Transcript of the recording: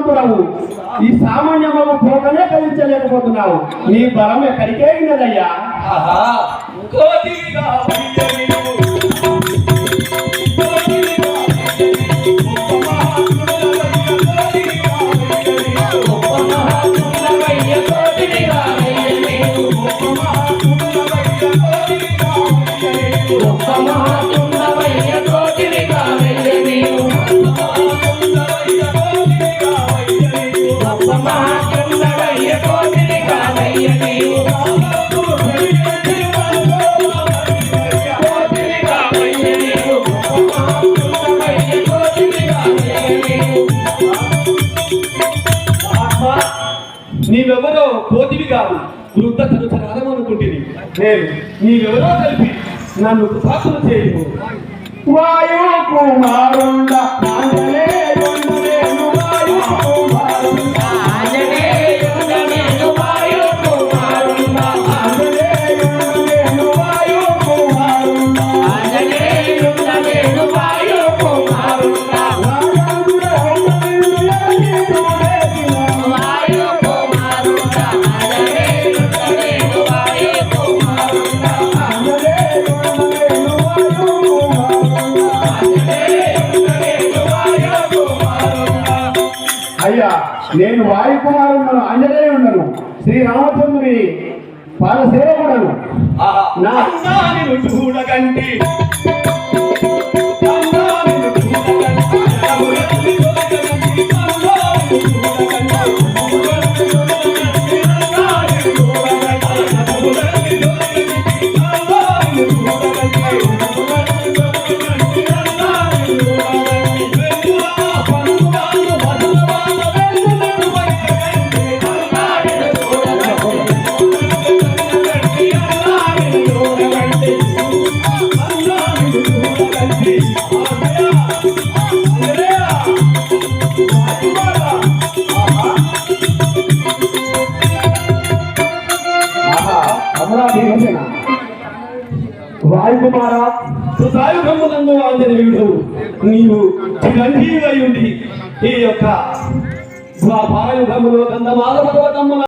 బలవంతుడవు, ఈ సామాన్యము పోకనే కలిగించలేకపోతున్నావు. నీ బలం ఎక్కడికే ఉన్నదయ్యా. నీవెవరో కోతివి కాదు, వృద్ధ తరుతరాలం అనుకుంటుంది. నేను నీవెవరో కలిపి నన్ను కృతార్థులు చేయము. వాయు కుమారుండ అయ్యా, నేను వాయుకుమారుడును, ఆంజనేయుడును, శ్రీరామచంద్రుని పాదసేవకుడను. నా చూడకండి వాయుకుమార కృతాయుగమునందు ఆంజనేయుడు, నీవు చిరంజీవి అయి ఉండి ఈ యొక్క స్వభాయుగములో గంధమాల పర్వతమున